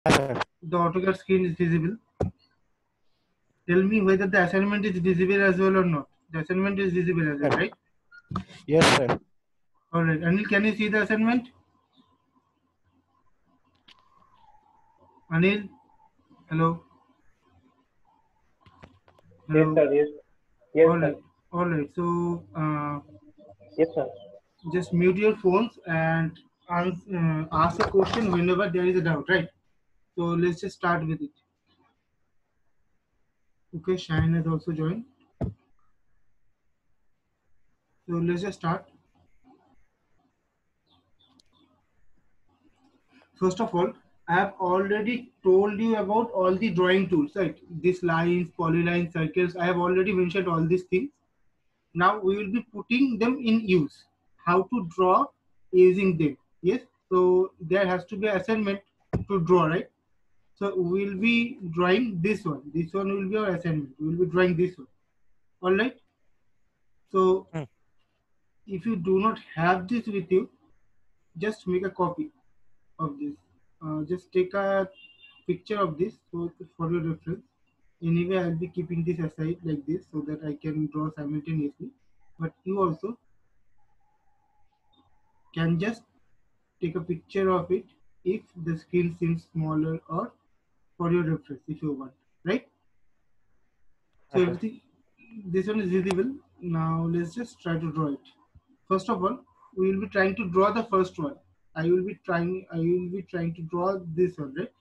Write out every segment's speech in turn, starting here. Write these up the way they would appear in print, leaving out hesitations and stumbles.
The AutoCAD screen is visible. Tell me whether the assignment is visible as well or not. The assignment is visible as well, right? Yes, sir. All right. Anil, can you see the assignment? Anil? Hello? Hello? Yes, sir. Yes. Yes, All sir. right. All right. So, Yes, sir. just mute your phones and ask a question whenever there is a doubt, right? So, let's just start with it. Okay, Shine has also joined. So, let's just start. First of all, I have already told you about all the drawing tools, right? These lines, polylines, circles. I have already mentioned all these things. Now we will be putting them in use. How to draw using them. Yes. So there has to be an assignment to draw, right? So we will be drawing this one. This one will be our assignment. We will be drawing this one. All right. So if you do not have this with you, just make a copy of this. Just take a picture of this so for your reference. Anyway, I'll be keeping this aside like this so that I can draw simultaneously. But you also can just take a picture of it if the screen seems smaller or for your reference if you want, right? So everything, this one is visible. Now let's just try to draw it. First of all, we will be trying to draw the first one. I will be trying to draw this one, right?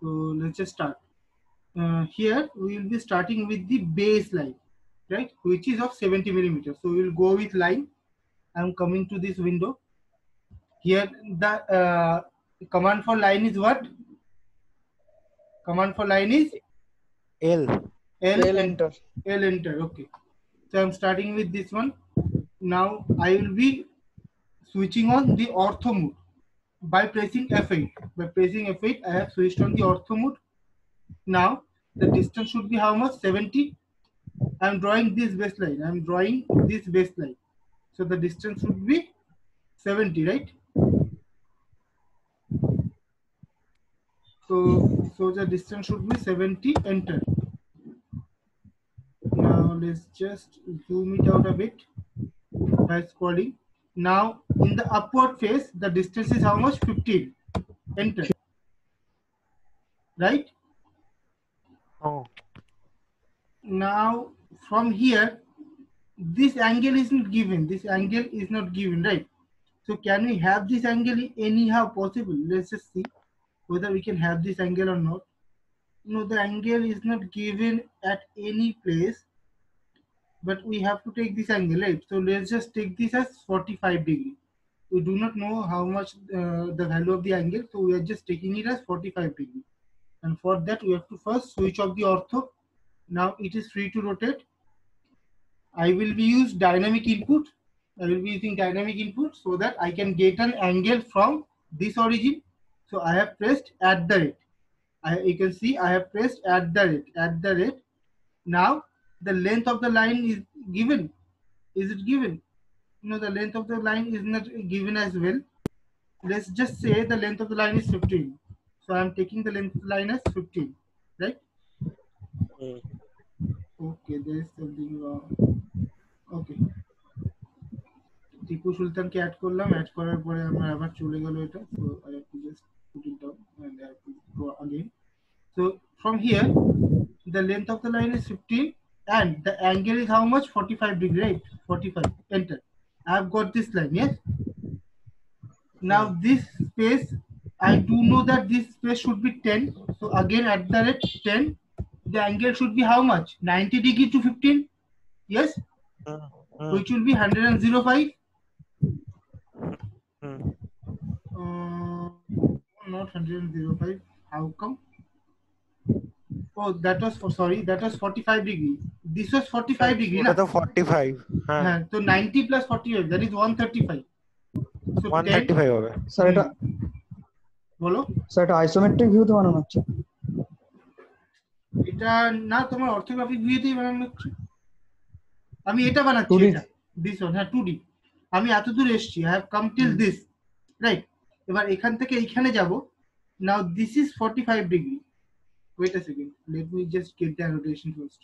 So let's just start. Here we will be starting with the baseline, right, which is of 70 millimeters. So we will go with line. I'm coming to this window. Here the command for line is what? Command for line is L. L enter. L enter. Okay. So I'm starting with this one. Now I will be switching on the ortho mode by pressing F8. By pressing F8, I have switched on the ortho mode. Now the distance should be how much? 70. I'm drawing this baseline. I'm drawing this baseline. So the distance should be 70, right? So the distance should be 70. Enter. Now let's just zoom it out a bit by scrolling. Now in the upward face, the distance is how much? 15. Enter. Right? Oh. Now from here, this angle is not given. This angle is not given, right? So can we have this angle anyhow possible? Let's just see whether we can have this angle or not. No, the angle is not given at any place, but we have to take this angle, right? So let's just take this as 45 degree. We do not know how much the value of the angle, so we are just taking it as 45 degree. And for that, we have to first switch off the ortho. Now it is free to rotate. I will be using dynamic input. I will be using dynamic input so that I can get an angle from this origin. So I have pressed at the rate. You can see I have pressed at the rate. Now the length of the line is given. Is it given? No, the length of the line is not given as well. Let's just say the length of the line is 15. So I'm taking the length of the line as 15, right? Okay, there is something wrong. Okay. Tipu সুলতানকে add করলাম, add করার পরে আমার আবার চলে গেল এটা। So I have to just put it down and I have to go again. So from here, the length of the line is 15 and the angle is how much? 45 degree, right? 45. Enter. I have got this line, yes? Now this space, I do know that this space should be 10. So again at the rate 10, the angle should be how much? 90 degree to 15? Yes? Which will be 105. Not 105. How come? Oh, that was that was 45 degree. This was 45 degree. That was 45. So 90 plus 45, that is 135. So 135 হবে sir এটা বলো sir এটা isometric ভিউতে বানানো হচ্ছে এটা না তোমার অর্থোগ্রাফিক ভিউতেই বানানো হচ্ছে আমি এটা বানাচ্ছি এটা দিস ওয়ান হ্যাঁ 2D আমি এত দূর এসেছি I have come till this right এবার এখান থেকে এইখানে যাব Now this is 45 degree. Wait a second, let me just get the annotation first.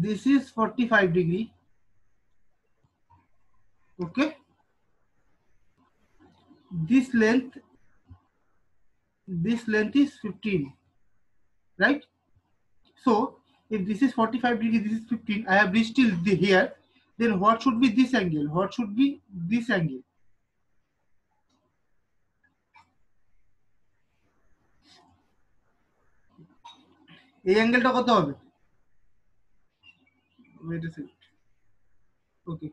This is 45 degree. Okay, this length is 15, right? So if this is 45 degree, this is 15, I have reached till here, then what should be this angle? What should be this angle? এই অ্যাঙ্গেলটা কত হবে? Wait a second. ওকে,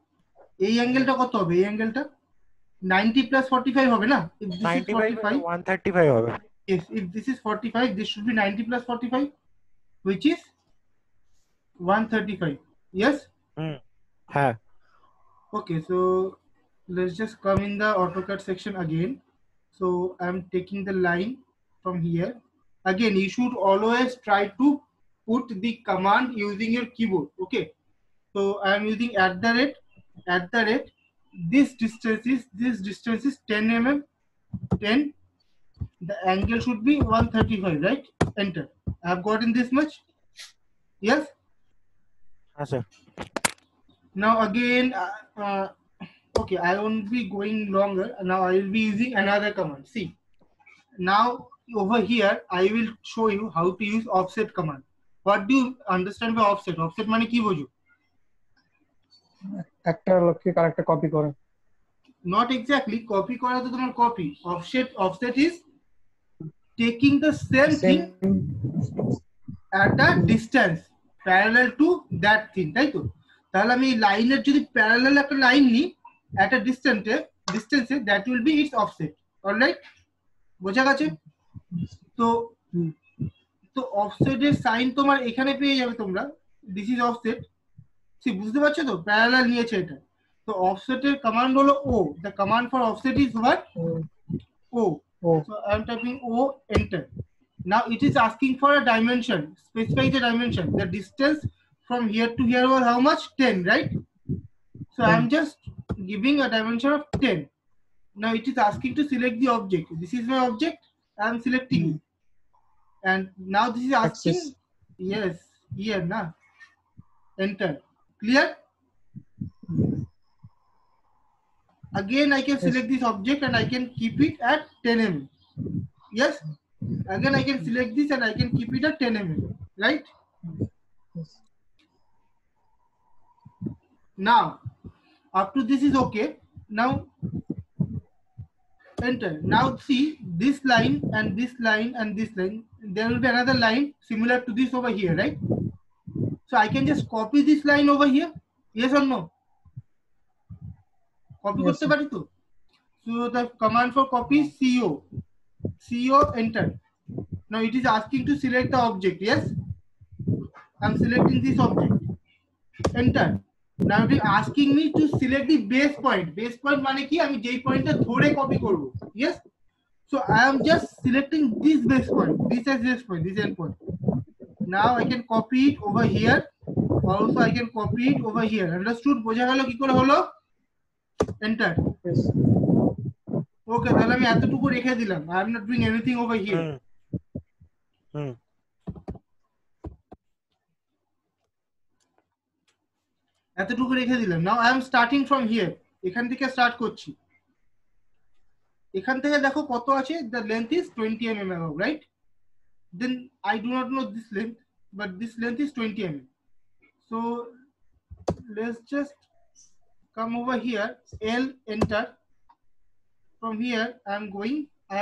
এই অ্যাঙ্গেলটা কত হবে? এই অ্যাঙ্গেলটা 90 plus 45 হবে না? If this is 95 45, 135 হবে। yes, if this is 45, this should be 90 plus 45, which is 135. Yes? হ্যাঁ। Okay, so let's just come in the AutoCAD section again. So I'm taking the line from here. Again, you should always try to put the command using your keyboard. Okay, so I'm using at the rate. This distance is 10 mm. 10. The angle should be 135, right? Enter. I have gotten this much. Yes. sir. Now again, okay, I won't be going longer. Now I will be using another command. See, now over here I will show you how to use offset command. What do you understand by offset? Offset মানে কি বোঝো? একটা লোককে আরেকটা copy করে। Not exactly copy করা তো তোমার copy. Offset is taking the same thing at a distance parallel to that thing, তাই তো? তাহলে আমি লাইনের যদি প্যারালাল একটা লাইন নিই at a distance, that will be its offset. Alright, বোঝা গেছে? তো অফসেটের সাইন তোমার এখানে পেয়ে যাবে তোমরা। This is offset. সি বুঝতে পারছো তো? প্যারালাল নিয়েছে এটা। তো অফসেটের কমান্ড হলো ও। The command for offset is what? ও। So I am typing O, enter. Now it is asking for a dimension. Specify the dimension. The distance from here to here was how much? 10, right? So I am just giving a dimension of 10. Now it is asking to select the object. This is my object. I am selecting it. And now this is asking, yes, here na, enter. Clear? Again I can select this object and I can keep it at 10 mm. Yes, again I can select this and I can keep it at 10 mm, right? Now up to this is okay. Now enter. Now see this line and this line and this line, there will be another line similar to this over here, right? So I can just copy this line over here. Yes or no? Copy করতে পারি তো? So the command for copy is CO, enter. Now it is asking to select the object. Yes, I'm selecting this object, enter. Now it is asking me to select the base point. Base point মানে কি? আমি যেই পয়েন্টটা ধরে copy করব। Yes, so I am just selecting this base point, this as base point, this end point. Now I can copy it over here. Also I can copy it over here. Understood? বোঝা গেল কি করে হলো? Enter. Yes. Okay, তাহলে আমি এতটুকু রেখে দিলাম। I am not doing anything over here. এতটুকু রেখে দিলাম। Now I am starting from here. এখান থেকে স্টার্ট করছি। এখান থেকে দেখো কত আছে? The length is 20 mm above, right? Then I do not know this length, but this length is 20 mm. So let's just come over here, L, enter. From here I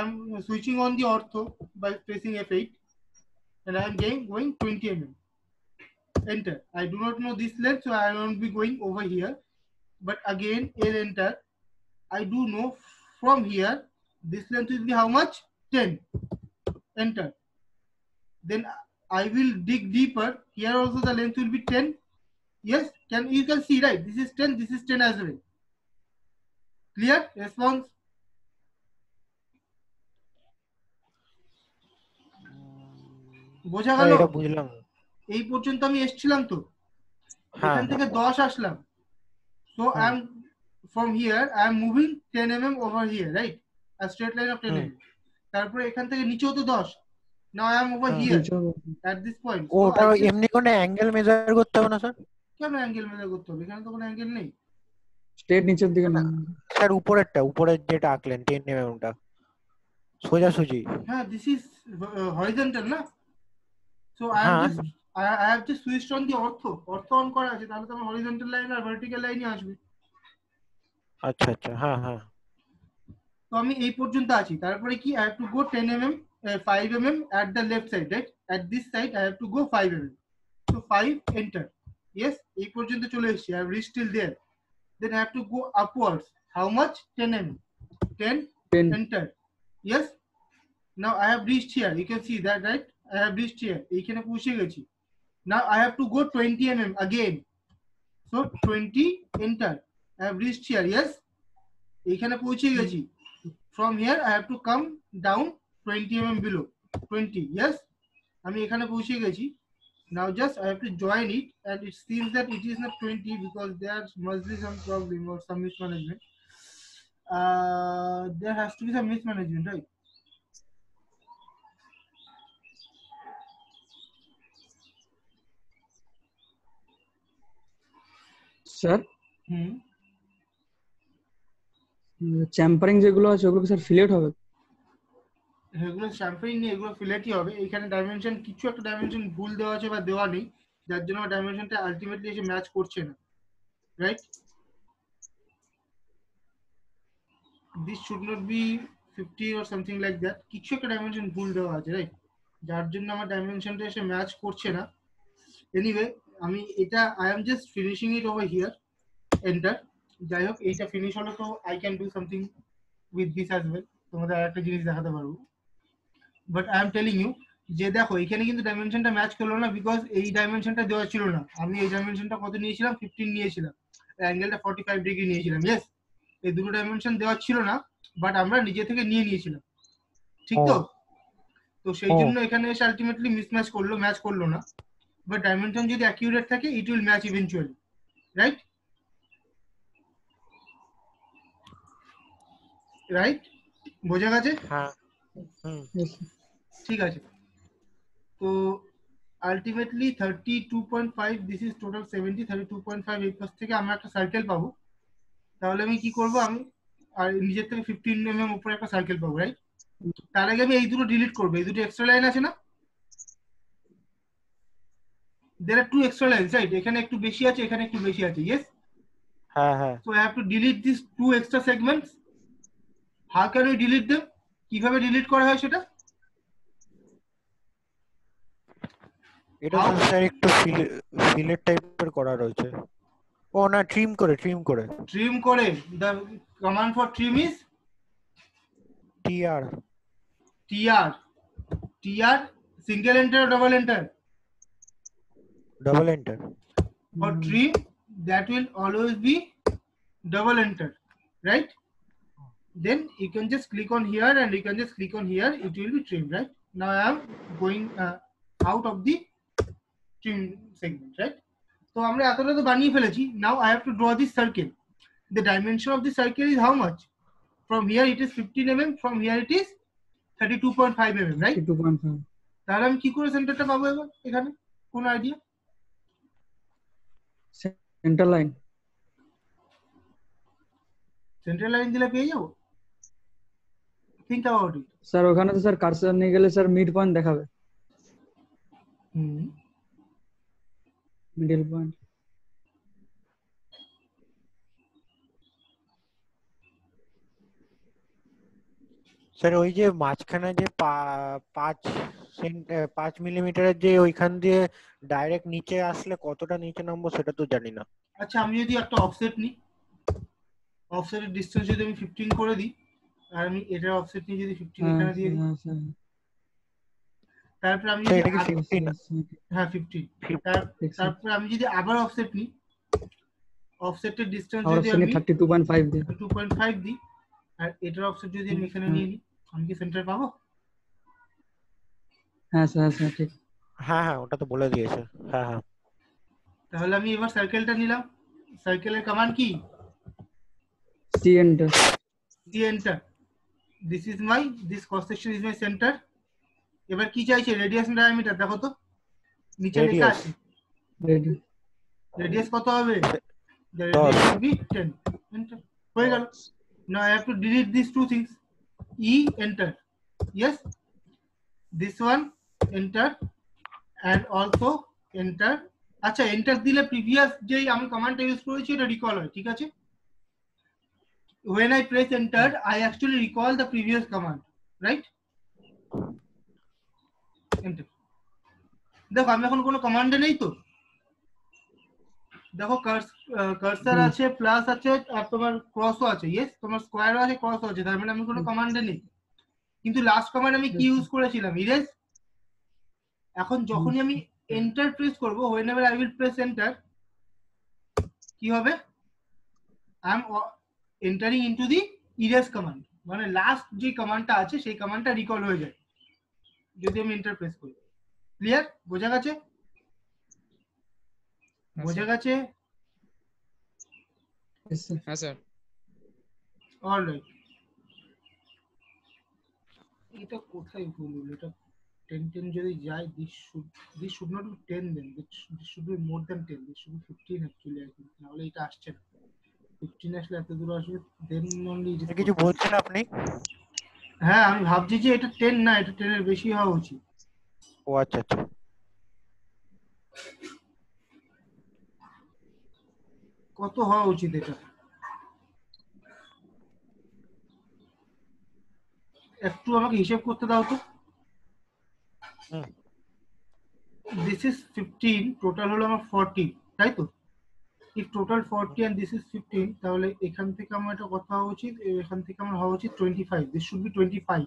am switching on the ortho by pressing F8 and I am going 20 mm. Enter. I do not know this length, so I won't be going over here. But again, L, enter. I do know from here this length will be how much? 10. Enter. Then I will dig deeper. Here also the length will be 10. Yes, you can see, right? This is 10, this is 10 as well. Clear? Response? বোঝা গেল? এটা বুঝলাম। এই পর্যন্ত আমি এসেছিলাম তো, এখান থেকে 10 আসলাম। So I am from here I am moving 10 mm over here, right? a straight line of 10 hmm. mm. তারপরে এখান থেকে নিচেও তো 10. Now I am over here at this point. So ওটা I just এমনি কোনো অ্যাঙ্গেল মেজার করতে হবে না স্যার? কেন অ্যাঙ্গেল মেজার করতে হবে? এখানে তো কোনো অ্যাঙ্গেল নেই। স্ট্রেট নিচের দিকে না স্যার উপরের যেটা আঁকলেন 10 mm টা সোজাসুজি। হ্যাঁ, this is horizontal না? So I am হ্যাঁ just I have just switched on the ortho on করা আছে, তাহলে তো আমার horizontal line আর vertical line আসবে। আচ্ছা আচ্ছা, হ্যাঁ হ্যাঁ। তো আমি এই পর্যন্ত আছি, তারপরে কি I have to go 10 mm 5 mm at the left side, right? At this side I have to go 5 mm. So 5 enter. Yes, এই পর্যন্ত চলে এসেছি, I have reached till there. Then I have to go upwards. How much? 10 mm. 10 enter. Yes, now I have reached here, you can see that, right? I have reached here, এইখানে পৌঁছে গেছি। Now I have to go 20 mm again. So 20 enter. I have reached here. Yes, এইখানে পৌঁছে গেছি। From here I have to come down 20 mm below. 20. Yes, আমি এখানে পৌঁছে গেছি। Now just I have to join it, and it seems that it is not 20 because there must be some problem or some mismanagement. There has to be some mismanagement, right? Sir hmm, চ্যাম্পারিং যেগুলো আছে ওগুলো sir fillet হবে? এগুলো Champagne নিয়ে এগুলো ফিলেটই হবে। এখানে ডাইমেনশন কিছু একটা ডাইমেনশন ভুল দেওয়া আছে বা দেওয়া নেই, যার জন্য আমার ডাইমেনশনটা আলটিমেটলি এসে ম্যাচ করছে না, right? This should not be 50 or something like that. কিছু একটা ডাইমেনশন ভুল দেওয়া আছে, রাইট? যার জন্য আমার ডাইমেনশনটা এসে ম্যাচ করছে না। এনিওয়ে আমি এটা I am just finishing it over here, enter. যাই হোক, এইটা ফিনিশ হলো তো I can do something with this as well. তোমাদের আরেকটা জিনিস দেখাতে পারবো, but I am telling you যে দেখো এখানে কিন্তু ডাইমেনশনটা ম্যাচ করলো না, বিকজ এই ডাইমেনশনটা দেওয়া ছিল না। আমি এই ডাইমেনশনটা কত নিয়েছিলাম? 15 নিয়েছিলাম, অ্যাঙ্গেলটা 45 ডিগ্রি নিয়েছিলাম। ইয়েস, এই দুটো ডাইমেনশন দেওয়া ছিল না, বাট আমরা নিজে থেকে নিয়ে নিয়েছিলাম, ঠিক তো? তো সেই জন্য এখানে এসে আলটিমেটলি মিসম্যাচ করলো, ম্যাচ করলো না। বাট ডাইমেনশন যদি অ্যাকিউরেট থাকে it will match eventually, right? Right, বোঝা গেছে? হ্যাঁ হুম। ঠিক আছে, তো আলটিমেটলি 32.5, দিস ইজ টোটাল 70, 32.5 এই পাশ থেকে আমরা একটা সার্কেল পাবো। তাহলে আমি কি করব? আমি আর নিজের থেকে 15 mm উপরে একটা সার্কেল পাবো, রাইট? তার আগে আমি এই দুটো ডিলিট করবো। এই দুটো এক্সট্রা লাইন আছে না? there are two extra lines, right? এখানে একটু বেশি আছে, এখানে একটু বেশি আছে। yes, হ্যাঁ হ্যাঁ। so I have to delete these two extra segments. How can we delete them? কিভাবে ডিলিট করা হয় সেটা? এটা স্যার একটু ফিলেট টাইপের করা রয়েছে। ও না, ট্রিম করে ট্রিম করে the command for trim is tr single enter or double enter? double enter. For trim that will always be double enter, right? Then you can just click on here and you can just click on here, it will be trimmed, right? Now I am going out of the trim segment, right? So আমরা এতটা তো বানিয়ে ফেলেছি। Now I have to draw this circle. The dimension of the circle is how much? From here it is 15 mm, from here it is 32.5 mm, right? 32.5 তাহলে আমি কি করে সেন্টারটা পাবো এবার এখানে? কোন আইডিয়া? সেন্টার লাইন দিলে পেয়ে যাবো? Think about it. স্যার ওখানে তো স্যার কার্সর নিয়ে গেলে স্যার মিড পয়েন্ট দেখাবে, মিডল পয়েন্ট। স্যার ওই যে মাঝখানে যে 5 মিলিমিটারের যে ওইখান দিয়ে ডাইরেক্ট নিচে আসলে কতটা নিচে নামবো সেটা তো জানি না। আচ্ছা, আমি যদি একটা অফসেট নিই, অফসেটের ডিসটেন্স যদি আমি 15 করে দিই, আর আমি এটার অফসেট নিয়ে যদি 15 এখানে দিয়ে দিই, তারপর আমি যদি এটা কি 15 না? হ্যাঁ 15, তারপর আমি যদি আবার অফসেট নিই, অফসেটের ডিসটেন্স যদি আমি 32.5 দিই, 2.5 দিই, আর এটার অফসেট যদি আমি এখানে নিয়ে নিই, আমি কি সেন্টার পাবো? হ্যাঁ স্যার ঠিক। হ্যাঁ হ্যাঁ, ওটা তো বলে দিয়েছে। হ্যাঁ হ্যাঁ। তাহলে আমি এবার সার্কেলটা নিলাম। সার্কেলের কমান্ড কি? C enter. C enter. this cross section is my center. এবার কি চাইছে রেডিয়াস এন্ড ডায়ামিটার দেখো তো নিচে লেখা Radius. আছে রেডি রেডিয়াস কত হবে the 10. radius should be 10 enter হয়ে গেল now I have to delete these two things e enter yes this one enter and also enter আচ্ছা enter দিলে প্রিভিয়াস যেই আমি কমান্ডটা ইউজ করেছি এটা রিকল হয় ঠিক আছে when I press enter I actually recall the previous command right enter দেখো আমি এখন কোনো কমান্ডে নেই তো দেখো কার্সার আছে প্লাস আছে আর তোমার ক্রসও আছে ইয়েস তোমার স্কয়ারও আছে ক্রসও আছে তার মানে আমি কোনো কমান্ডে নেই কিন্তু লাস্ট কমান্ড আমি কি ইউজ করেছিলাম ইরেজ এখন যখনই আমি এন্টার প্রেস করব whenever I will press enter কি হবে I am entering into the erase command মানে লাস্ট যে কমান্ডটা আছে সেই কমান্ডটা রিকল হয়ে যায় যদি আমি এন্টার প্রেস করি ক্লিয়ার বোঝা গেছে বোঝা গেছে হ্যাঁ স্যার অলরাইট এটা কোথায় ভুল হলো এটা 10 যদি যায় this should not be 10 then this should be more than 10 this should be 15 actually I think নাহলে এটা আসছে না 15 আসলে এত দূর আসবে then only it is কিছু বলছেন আপনি হ্যাঁ আমি ভাবছি যে এটা 10 না এটা 10 এর বেশি হওয়া উচিত ও আচ্ছা আচ্ছা কত হওয়া উচিত এটা একটু আমাকে হিসাব করতে দাও তো this is 15 টোটাল হলো আমার 40 তাই তো if total 40 and this is 15 তাহলে এখান থেকে আমার এটা কত হওয়া উচিত এখান থেকে আমার হওয়া উচিত 25 this should be 25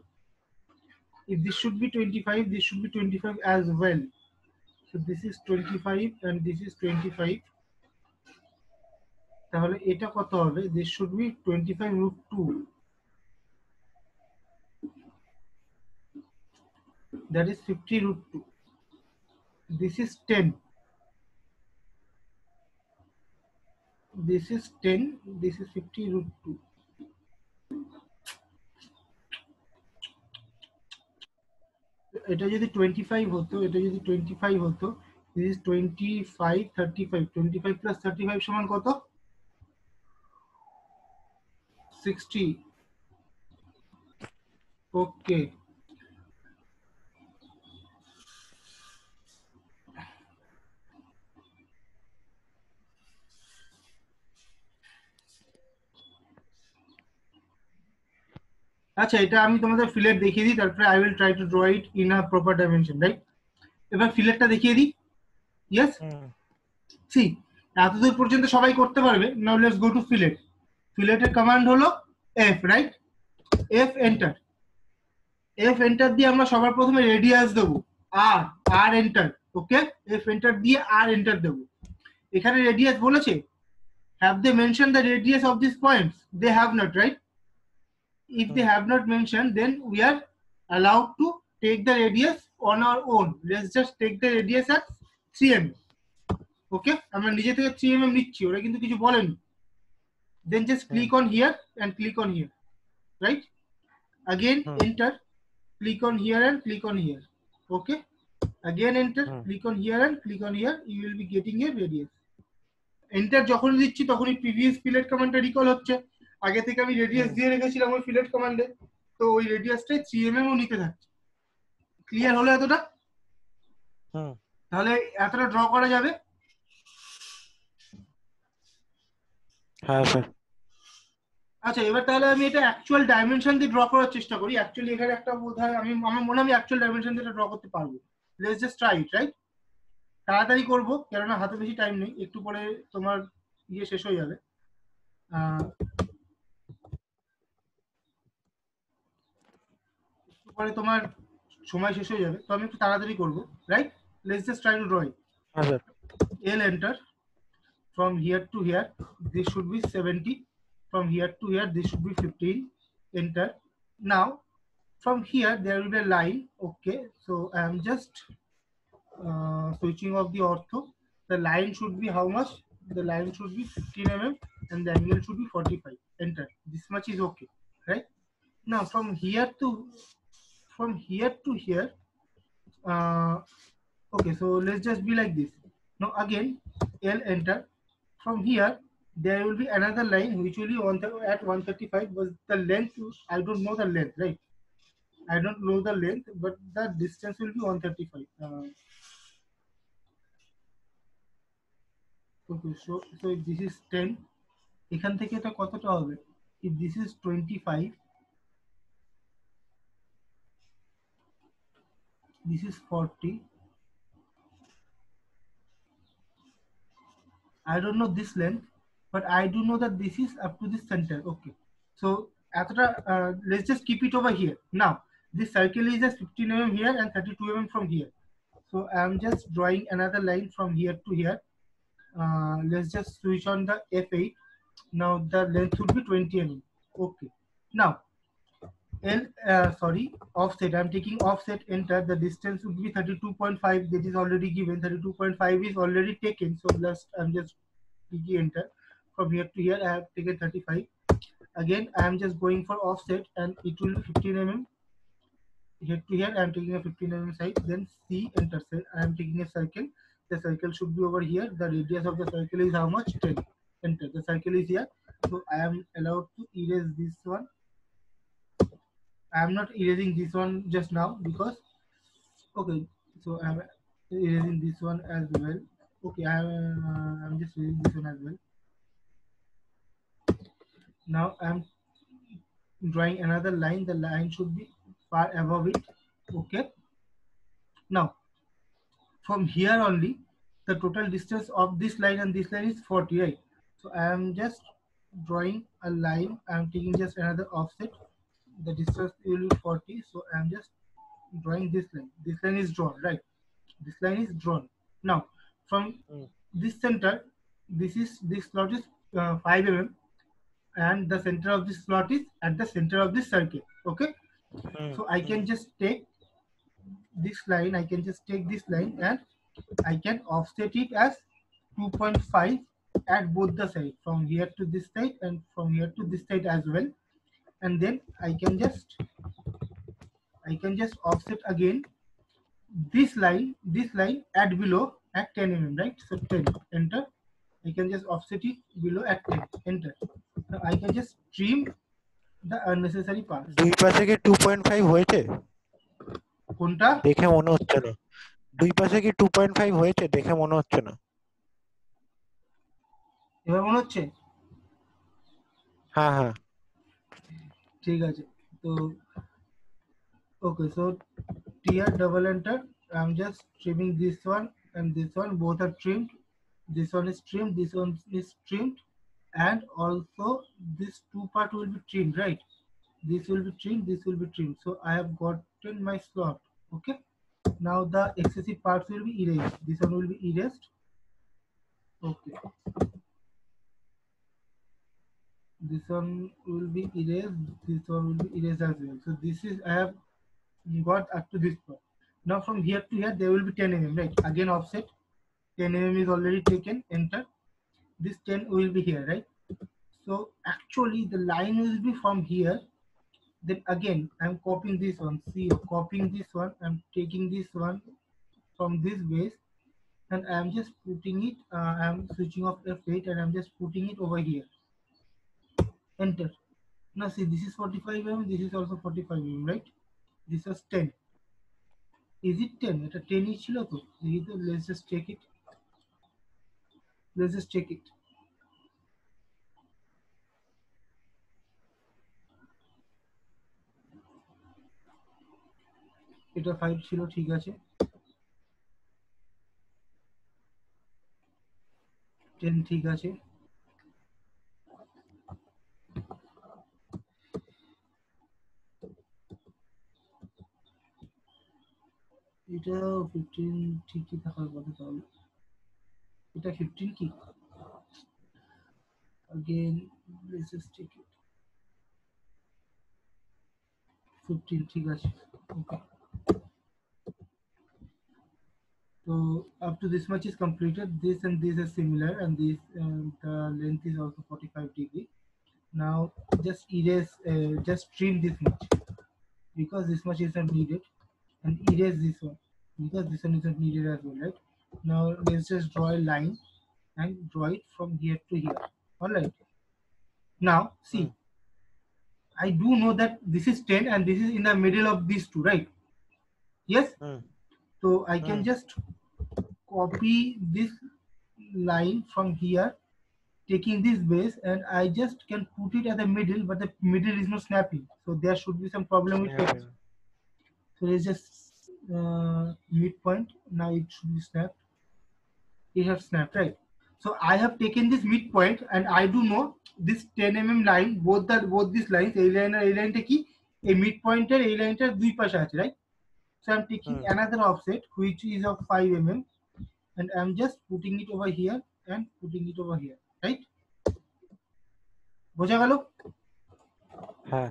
if this should be 25 this should be 25 as well so this is 25 and this is 25 তাহলে এটা কত হবে this should be 25 root 2 that is 50 root 2 this is 10 this is 10 this is 50 root 2 এটা যদি 25 হতো এটা যদি 25 হতো this is 25 35 25 plus 35 সমান কত 60 ওকে আচ্ছা এটা আমি তোমাদের ফিলেট দেখিয়ে দিই তারপরে I will try to draw it in a proper dimension right এবার ফিলেটটা দেখিয়ে দিই ইয়েস সি এতদূর পর্যন্ত সবাই করতে পারবে now let's go to fillet ফিলেটের কমান্ড হলো F right F enter F enter দিয়ে আমরা সবার প্রথমে রেডিয়াস দেবো আর R enter okay F enter দিয়ে আর এন্টার দেবো এখানে রেডিয়াস বলেছে have they mentioned the radius of these points they have not right if they have not mentioned then we are allowed to take the radius on our own let's just take the radius at 3 mm okay আমরা নিজে থেকে 3 mm নিচ্ছি ওরা কিন্তু কিছু বলেনি then just click on here and click on here right again enter click on here and click on here okay again enter click on here and click on here you will be getting a radius enter যখন দিচ্ছি তখনই previous fillet কমান্ডটা recall হচ্ছে আগে থেকে আমি radius দিয়ে রেখেছিলাম ওই ফিলেট কমান্ডে তো ওই রেডিয়াসটাই 3 mm ও নিতে থাকছে ক্লিয়ার হলো এতটা তাহলে এতটা ড্র করা যাবে হ্যাঁ স্যার আচ্ছা এবার তাহলে আমি এটা অ্যাকচুয়াল ডাইমেনশন দিয়ে ড্র করার চেষ্টা করি অ্যাকচুয়ালি এখানে একটা বোধহয় আমার মনে হয় আমি অ্যাকচুয়াল ডাইমেনশন দিয়ে ড্র করতে পারবো let's just try it right তাড়াতাড়ি করবো কেননা হাতে বেশি টাইম নেই একটু পরে তোমার ইয়ে শেষ হয়ে যাবে একটু পরে তোমার সময় শেষ হয়ে যাবে তো আমি একটু তাড়াতাড়ি করবো right let's just try to draw it হ্যাঁ sir L enter from here to here this should be 70 from here to here this should be 15 enter now from here there will be a line okay so I am just switching off the ortho the line should be how much the line should be 15 mm and the angle should be 45 enter this much is okay right Now from here to here. Okay, so let's just be like this. Now again, L enter. From here, there will be another line which will be at 135. But the length, I don't know the length, right? I don't know the length, but the distance will be 135. Okay, so if this is 10, এখান থেকে এটা কতটা হবে? If this is 25, this is 40. I don't know this length, but I do know that this is up to this center. Okay, so after let's just keep it over here. Now this circle is just 15 mm here and 32 mm from here. So I'm just drawing another line from here to here. Let's just switch on the F8. Now the length would be 20 mm. Okay. Now offset. I'm taking offset, enter. The distance would be 32.5. That is already given. 32.5 is already taken. So I'm just taking enter. From here to here, I have taken 35. Again, I am just going for offset, and it will be 15 mm. Here to here, I am taking a 15 mm side. Then C, enter. I am taking a circle. The circle should be over here. The radius of the circle is how much? 10. Enter. The circle is here. So I am allowed to erase this one. I am not erasing this one just now because okay. So I am erasing this one as well. Okay, I'm just erasing this one as well. Now I'm drawing another line. The line should be far above it. Okay. Now from here only, the total distance of this line and this line is 40, right? So I am just drawing a line. I am taking just another offset. The distance will be 40. So I am just drawing this line. This line is drawn, right? This line is drawn. Now from this center, this slot is 5 mm, and the center of this slot is at the center of this circle. Okay, so I can just take this line. I can just take this line and I can offset it as 2.5 at both the sides, from here to this side and from here to this side as well. And then I can just offset again this line at below at 10 mm, right? So 10, enter. I can just offset it below at 10, enter. Now I can just trim the unnecessary parts. দুই পাশে কি 2.5 হয়েছে? কোনটা? দেখে মনে হচ্ছে না। দুই পাশে কি 2.5 হয়েছে? দেখে মনে হচ্ছে না। এবার মনে হচ্ছে? হ্যাঁ হ্যাঁ। ঠিক আছে। তো okay, so TR double enter. I'm just trimming this one and this one. Both are trimmed. This one is trimmed. This one is trimmed, and also this two part will be trimmed, right? This will be trimmed. This will be trimmed. So I have gotten my slot. Okay. Now the excessive parts will be erased. This one will be erased. Okay. This one will be erased. This one will be erased as well. So this is I have got up to this point. Now from here to here there will be 10 mm, right? Again offset. 10 mm is already taken. Enter. This 10 will be here, right? So actually the line will be from here. Then again I'm copying this one. See, copying this one. I'm taking this one from this base, and I'm just putting it. I'm switching off F8 and I'm just putting it over here. Enter. Now see, this is 45 mm. This is also 45 mm, right? This was 10. Is it 10? It's a 10 each. Let's just check it. Let's just check it. এটা 5 ছিল, ঠিক আছে। 10 ঠিক আছে। এটা 15 ঠিকই থাকার কথা তাহলে। এটা 15 কি? Again, let's just check it. 15 ঠিক আছে। Okay. So up to this much is completed. This and this is similar, and this the length is also 45 degree. Now just erase, just trim this much because this much is not needed, and erase this one because this one is not needed as well, right? Now let's just draw a line and draw it from here to here. All right. Now Hmm. see, I do know that this is 10 and this is in the middle of these two, right? Yes. Hmm. So I can Hmm. just copy this line from here, taking this base, and I just can put it at the middle, but the middle is not snapping. So there should be some problem with Snap it. in. So let's just midpoint. Now it should be snapped. It has snapped, right? So I have taken this midpoint, and I do know this 10 mm line, both these lines, A line and A line take a midpoint and A line দুই পাশে আছে, right? So I'm taking Hmm. another offset which is of 5 mm, and I'm just putting it over here and putting it over here, right? বোঝা গেল? হ্যাঁ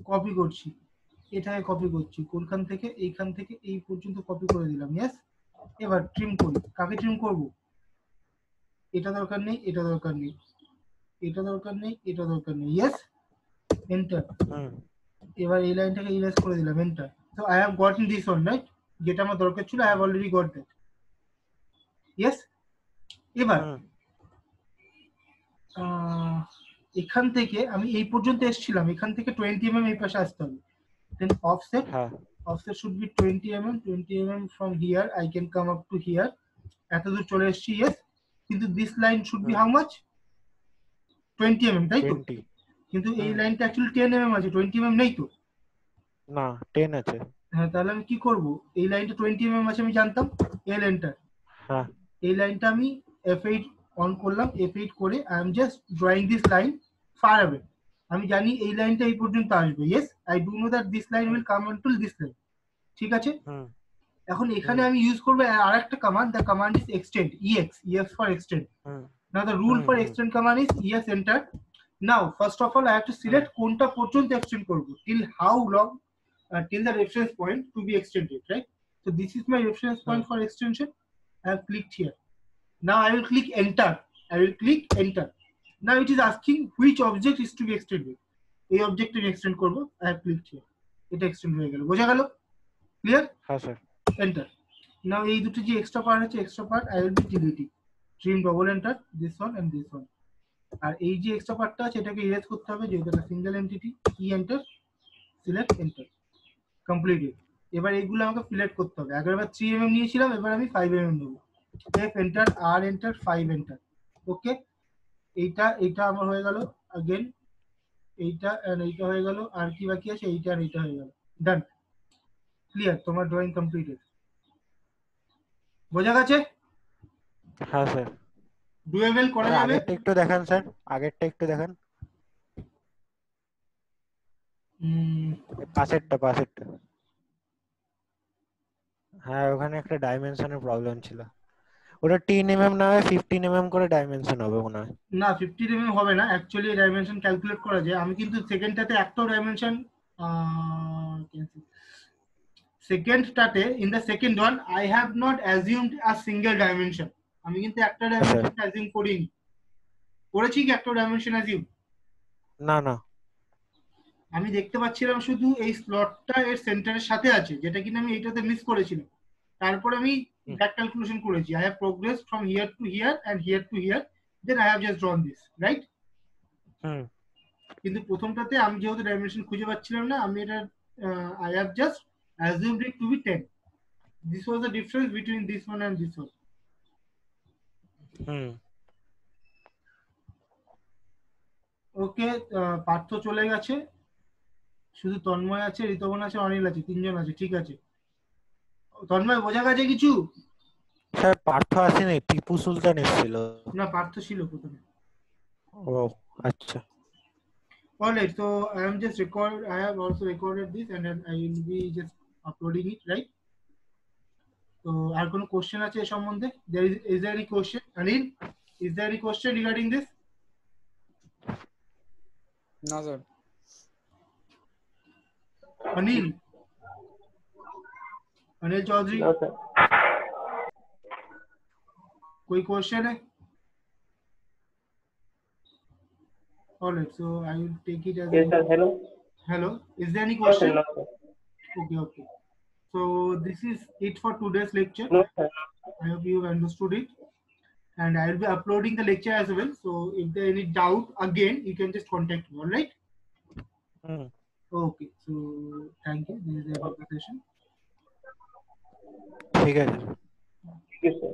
copy করছি, এটাকে copy করছি, কোনখান থেকে এইখান থেকে এই পর্যন্ত কপি করে দিলাম। ইয়েস। এবার ট্রিম করি। কাকে ট্রিম করব? এটা দরকার নেই, এটা দরকার নেই, এটা দরকার নেই, এটা দরকার নেই। ইয়েস। এন্টার। হুম এবার এই লাইনটাকে ইরেজ করে দিলাম। Enter. So I have gotten this one, right? যেটা আমার দরকার ছিল, I have already got that. Yes. এবার হুম এখান থেকে আমি এই পর্যন্ত এসেছিলাম, এখান থেকে 20 mm এই পাশে আসতে হবে। দেন অফসেট, হ্যাঁ offset should be 20 mm, 20 mm from here I can come up to here, এত দূর চলে এসেছি। ইয়েস। কিন্তু this line should be hmm how much? 20 mm, তাই তো? 20 কিন্তু এই হুম লাইনটা অ্যাকচুয়ালি 10 mm আছে, 20 mm নেই তো। না 10 আছে হ্যাঁ, তাহলে আমি কি করব? এই লাইনটা 20 mm আছে আমি জানতাম, এই লাইনটা, হ্যাঁ এই লাইনটা আমি F8 অন করলাম, F8 করে I am just drawing this line far away. আমি জানি এই লাইনটা এই পর্যন্ত আসবে। Yes, I do know that this line hmm will come until this line. ঠিক আছে। হুম এখন এখানে হুম আমি ইউজ করব আরেকটা command, the command is extend, ex for extend. Hmm now the rule hmm for hmm extend command is es enter. Now first of all I have to hmm select কোনটা পর্যন্ত extend করব, till how long, till the reference point to be extended, right? So this is my reference hmm point for extension. I have clicked here. Now I will click enter. I will click enter. Now it is asking which object is to be extended. এই object আমি extend করব। I have clicked here. এটা extend হয়ে গেল। বোঝা গেল? Clear? হ্যাঁ sir Enter. Now এই দুটো যে এক্সট্রা পার্ট আছে, extra part I will be deleting. Trim double enter, this one and this one. আর এই যে এক্সট্রা পার্টটা আছে এটাকে ইরেজ করতে হবে, যেহেতু এটা সিঙ্গেল এন্টিটি। কি এন্টার, সিলেক্ট এন্টার, কমপ্লিটেড। এবার এইগুলো আমাকে সিলেক্ট করতে হবে। আগেরবার 3 mm নিয়েছিলাম, এবার আমি 5 mm নেব। F enter, R enter, 5 enter. Okay, এইটা আমার হয়ে গেল। अगेन এইটা এন্ড এইটা হয়ে গেল। আর কি বাকি আছে? এইটা আর এইটা হয়ে গেল। ডান। ক্লিয়ার, তোমার ড্রয়িং কমপ্লিটেড। বোঝা গেছে? হ্যাঁ স্যার ডুয়েবল করা স্যার যাবে। আগেরটা একটু দেখান স্যার আগেরটা একটু দেখান এই পাশেরটা হ্যাঁ ওখানে একটা ডাইমেনশনের প্রবলেম ছিল ওটা 10 mm না হয় 15 mm করে ডাইমেনশন হবে মনে হয় না 50 mm হবে না, অ্যাকচুয়ালি ডাইমেনশন ক্যালকুলেট করা যায়। আমি কিন্তু সেকেন্ডটাতে একটাও ডাইমেনশন, সেকেন্ডটাতে in the second one I have not assumed a single dimension. আমি কিন্তু একটা আচ্ছা ডাইমেনশন অ্যাজিউম করিনি। করেছি কি একটা ডাইমেনশন অ্যাজিউম? না না আমি দেখতে পাচ্ছিলাম শুধু এই স্লটটা এর সেন্টারের সাথে আছে, যেটা কিনা আমি এইটাতে মিস করেছিলাম। তারপর আমি হুম ব্যাক ক্যালকুলেশন করেছি। I have progress from here to here and here to here, then I have just drawn this, right? হুম কিন্তু প্রথমটাতে আমি যেহেতু ডাইমেনশন খুঁজে পাচ্ছিলাম না, আমি এটা I have just assumed it to be 10. This was the difference between this one and this one. হুম ওকে, পার্থ চলে গেছে, শুধু তন্ময় আছে, ঋতবন আছে, অনিল আছে, তিনজন আছে। ঠিক আছে তন্ময়, বোঝা গেছে কিছু? স্যার পার্থ আসেনি টিপু সুলতান এসেছিল না, পার্থ ছিল প্রথমে। ও আচ্ছা Alright, so I am just I have also recorded this and then I will be just uploading it, right? So আর কোনো কোশ্চেন আছে এই সম্বন্ধে? Is there any question? Anil, is there any question regarding this? না sir Anil, Anil Chaudhary, No, sir. कोई question है? All right. So I will take it as Yes, sir. Hello. hello. Is there any No, sir. question? No, sir. Okay. Okay. So this is it for today's lecture. No, sir. I hope you understood it. And I will be uploading the lecture as well. So if there any doubt again, you can just contact me. All right. Hmm. Okay. So thank you. This is the end of the session. ঠিক আছে Yes, sir.